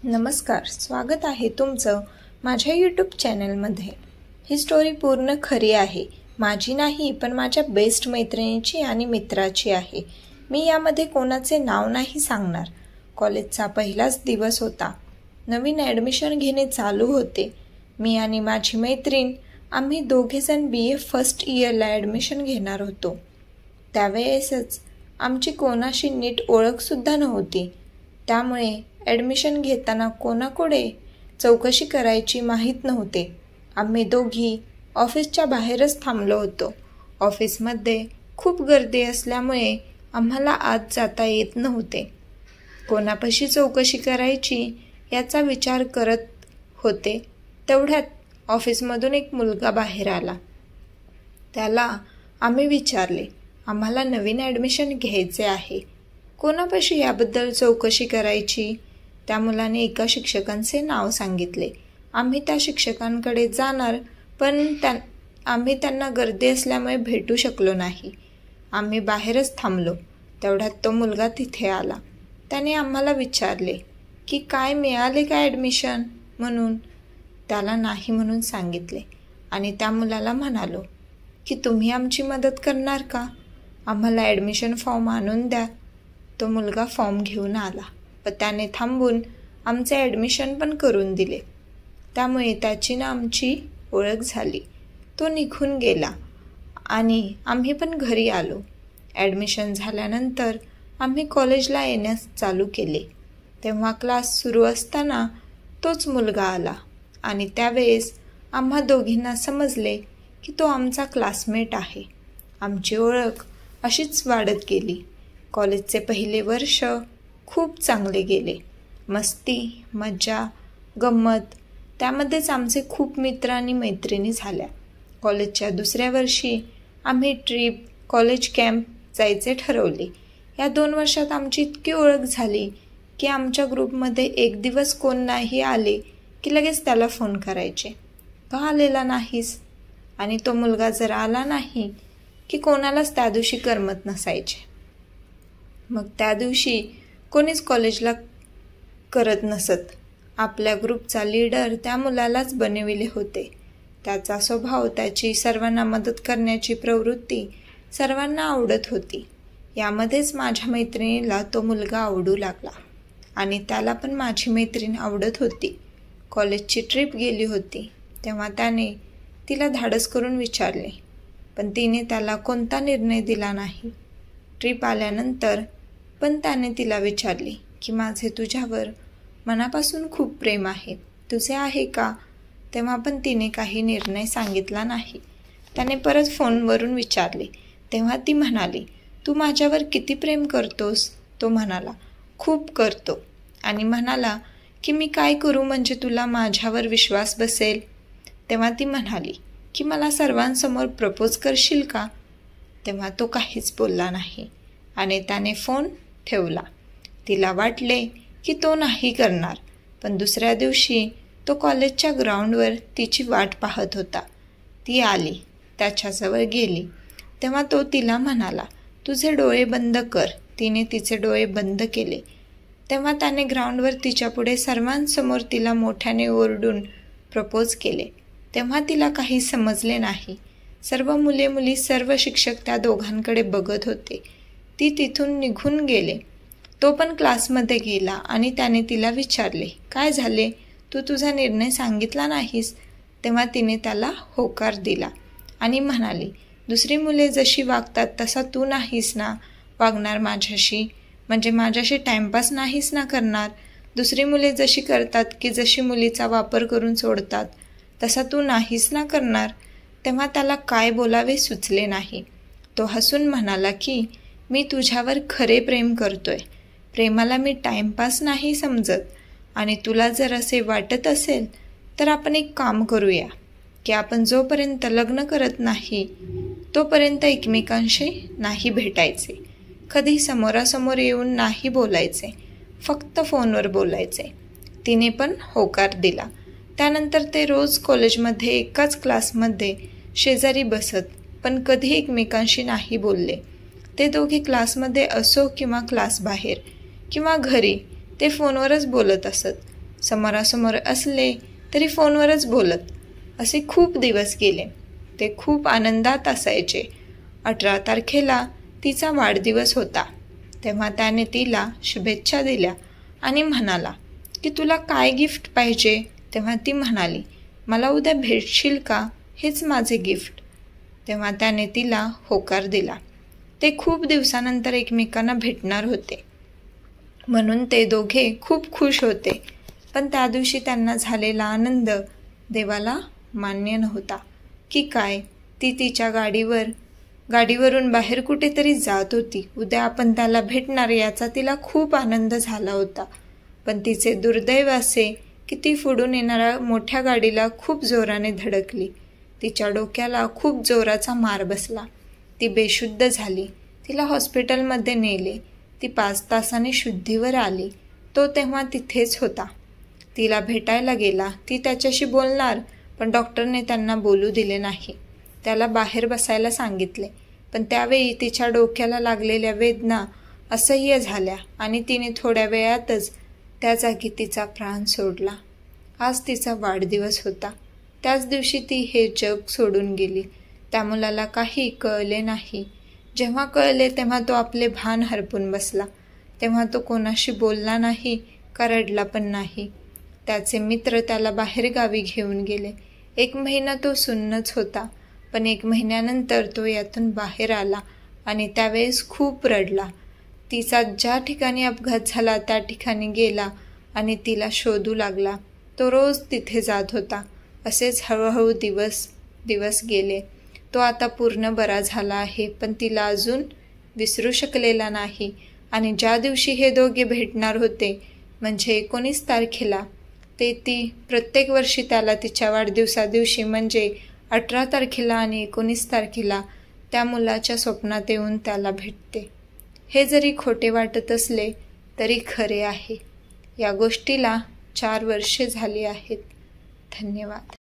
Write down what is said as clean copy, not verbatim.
नमस्कार, स्वागत आहे तुमचं माझ्या यूट्यूब चॅनलमध्ये। ही स्टोरी पूर्ण खरी आहे, माझी नाही पण माझ्या बेस्ट मैत्रिणीची आणि मित्राची आहे। मी यामध्ये कोणाचे नाव नाही सांगणार। कॉलेजचा पहिलाच दिवस होता, नवीन ॲडमिशन घेणे चालू होते। मी आणि माझी मैत्रीण आम्ही दोघेजण BA फर्स्ट इयरला ॲडमिशन घेणार होतो। त्यावेळेसच आमची कोणाशी नीट ओळखसुद्धा नव्हती, त्यामुळे ॲडमिशन घेताना कोणाकडे चौकशी करायची माहीत नव्हते। आम्ही दोघी ऑफिसच्या बाहेरच थांबलो होतो। ऑफिसमध्ये खूप गर्दी असल्यामुळे आम्हाला आत जाता येत नव्हते। कोणापाशी चौकशी करायची याचा विचार करत होते, तेवढ्यात ऑफिसमधून एक मुलगा बाहेर आला। त्याला आम्ही विचारले, आम्हाला नवीन ॲडमिशन घ्यायचे आहे, कोणापाशी याबद्दल चौकशी करायची? त्या मुलाने एका शिक्षकांचे नाव सांगितले। आम्ही त्या शिक्षकांकडे जाणार, पण आम्ही त्यांना गर्दी असल्यामुळे भेटू शकलो नाही। आम्ही बाहेरच थांबलो, तेवढ्यात तो मुलगा तिथे आला। त्याने आम्हाला विचारले की काय मिळाले का ॲडमिशन म्हणून। त्याला नाही म्हणून सांगितले आणि त्या मुलाला म्हणालो की तुम्ही आमची मदत करणार का? आम्हाला ॲडमिशन फॉर्म आणून द्या। तो मुलगा फॉर्म घेऊन आला व त्याने थांबून आमचे ॲडमिशन पण करून दिले। त्यामुळे त्याची ना आमची ओळख झाली। तो निघून गेला आणि आम्ही पण घरी आलो। ॲडमिशन झाल्यानंतर आम्ही कॉलेजला येण्यास चालू केले। तेव्हा क्लास सुरू असताना तोच मुलगा आला आणि त्यावेळेस आम्हा दोघींना समजले की तो आमचा क्लासमेट आहे। आमची ओळख अशीच वाढत गेली। कॉलेजचे पहिले वर्ष खूप चांगले गेले। मस्ती, मजा, गंमत, त्यामध्येच आमचे खूप मित्र आणि मैत्रिणी झाल्या। कॉलेजच्या दुसऱ्या वर्षी आम्ही ट्रिप, कॉलेज कॅम्प जायचे ठरवले। या 2 वर्षात आमची इतकी ओळख झाली की आमच्या ग्रुपमध्ये एक दिवस कोण नाही आले की लगेच त्याला फोन करायचे, का आलेला नाहीस? आणि तो मुलगा जर आला नाही की कोणालाच त्या दिवशी करमत नसायचे। मग त्या दिवशी कोणीच कॉलेजला करत नसत। आपल्या ग्रुपचा लीडर त्या मुलालाच बनविले होते। त्याचा स्वभाव, त्याची सर्वांना मदत करण्याची प्रवृत्ती सर्वांना आवडत होती। यामध्येच माझ्या मैत्रिणीला तो मुलगा आवडू लागला आणि त्याला पण माझी मैत्रीण आवडत होती। कॉलेजची ट्रिप गेली होती तेव्हा त्याने तिला धाडस करून विचारले, पण तिने त्याला कोणता निर्णय दिला नाही। ट्रिप आल्यानंतर पण त्याने तिला विचारले की माझे तुझ्यावर मनापासून खूप प्रेम आहे, तुझे आहे का? तेव्हा पण तिने काही निर्णय सांगितला नाही। त्याने परत फोनवरून विचारले, तेव्हा ती म्हणाली, तू माझ्यावर किती प्रेम करतोस? तो म्हणाला, खूप करतो। आणि म्हणाला की मी काय करू म्हणजे तुला माझ्यावर विश्वास बसेल? तेव्हा ती म्हणाली की मला सर्वांसमोर प्रपोज करशील का? तेव्हा तो काहीच बोलला नाही आणि त्याने फोन ठेवला। तिला वाटले की तो नाही करणार, पण दुसऱ्या दिवशी तो कॉलेजच्या ग्राउंडवर तिची वाट पाहत होता। ती आली, त्याच्याजवळ गेली, तेव्हा तो तिला म्हणाला, तुझे डोळे बंद कर। तिने तिचे डोळे बंद केले। तेव्हा त्याने ग्राउंडवर तिच्यापुढे सर्वांसमोर तिला मोठ्याने ओरडून प्रपोज केले। तेव्हा तिला काही समजले नाही। सर्व मुले, सर्व शिक्षक त्या दोघांकडे बघत होते। ती तिथून निघून गेले। तो पण क्लासमध्ये गेला आणि त्याने तिला विचारले, काय झाले? तू तुझा निर्णय सांगितला नाहीस? तेव्हा तिने त्याला होकार दिला आणि म्हणाली, दुसरी मुले जशी वागतात तसा तू नाहीस ना वागणार माझ्याशी, म्हणजे माझ्याशी टाईमपास नाहीस ना करणार? दुसरी मुले जशी करतात की जशी मुलीचा वापर करून सोडतात तसा तू नाहीस ना करणार? तेव्हा त्याला काय बोलावे सुचले नाही। तो हसून म्हणाला की मी तुझ्यावर खरे प्रेम करतोय, प्रेमाला मी टाईमपास नाही समजत आणि तुला जर असे वाटत असेल तर आपण एक काम करूया की आपण जोपर्यंत लग्न करत नाही तोपर्यंत एकमेकांशी नाही भेटायचे, कधी समोरासमोर येऊन नाही बोलायचे, फक्त फोनवर बोलायचे। तिने पण होकार दिला। त्यानंतर ते रोज कॉलेजमध्ये एकाच क्लासमध्ये शेजारी बसत, पण कधी एकमेकांशी नाही बोलले। ते दोघे क्लासमध्ये असो किंवा क्लास बाहेर किंवा घरी ते फोनवरच बोलत असत। समोरासमोर असले तरी फोनवरच बोलत. असे खूप दिवस गेले. ते खूप आनंदात असायचे. 18 तारखेला तिचा वाढदिवस होता. तेव्हा त्याने तिला शुभेच्छा दिल्या आणि म्हणाला की तुला काय गिफ्ट पाहिजे. तेव्हा ती म्हणाली, मला उद्या भेटशील का, हेच माझे गिफ्ट. तेव्हा त्याने तिला होकार दिला. ते खूप दिवसानंतर एकमेकांना भेटणार होते म्हणून ते दोघे खूप खुश होते. पण त्या दिवशी त्यांना झालेला आनंद देवाला मान्य नव्हता की काय. ती तिच्या गाडीवरून बाहेर कुठेतरी जात होती. उद्या आपण त्याला भेटणार याचा तिला खूप आनंद झाला होता. पण तिचे दुर्दैव असे की ती पुढून येणाऱ्या मोठ्या गाडीला खूप जोराने धडकली. तिच्या डोक्याला खूप जोराचा मार बसला. ती बेशुद्ध झाली. तिला हॉस्पिटलमध्ये नेले. ती 5 तासांनी शुद्धीवर आली. तो तेव्हा तिथेच होता. तिला भेटायला गेला. ती त्याच्याशी बोलणार, पण डॉक्टरने त्यांना बोलू दिले नाही. त्याला बाहेर बसायला सांगितले. पण त्यावेळी तिच्या डोक्याला लागलेल्या वेदना असह्य झाल्या आणि तिने थोड्या वेळातच त्या जागी तिचा प्राण सोडला. आज तिचा वाढदिवस होता. त्याच दिवशी ती हे जग सोडून गेली. त्या मुलाला काही कळले नाही. जेव्हा कळले तेव्हा तो आपले भान हरपून बसला. तेव्हा तो कोणाशी बोलला नाही का रडला पण नाही. त्याचे मित्र त्याला बाहेरगावी घेऊन गेले. 1 महिना तो सुन्नच होता. पण 1 महिन्यानंतर तो यातून बाहेर आला आणि त्यावेळेस खूप रडला. तिचा ज्या ठिकाणी अपघात झाला त्या ठिकाणी गेला आणि तिला शोधू लागला. तो रोज तिथे जात होता. असेच हळूहळू दिवस गेले. तो आता पूर्ण बरा झाला आहे, पण तिला अजून विसरू शकलेला नाही. आणि ज्या दिवशी हे दोघे भेटणार होते म्हणजे 19 तारखेला, ती प्रत्येक वर्षी त्याला तिच्या वाढदिवसादिवशी म्हणजे 18 तारखेला आणि 19 तारखेला त्या मुलाच्या स्वप्नात येऊन त्याला भेटते. हे जरी खोटे वाटत असले तरी खरे आहे. या गोष्टीला 4 वर्षे झाली आहेत. धन्यवाद.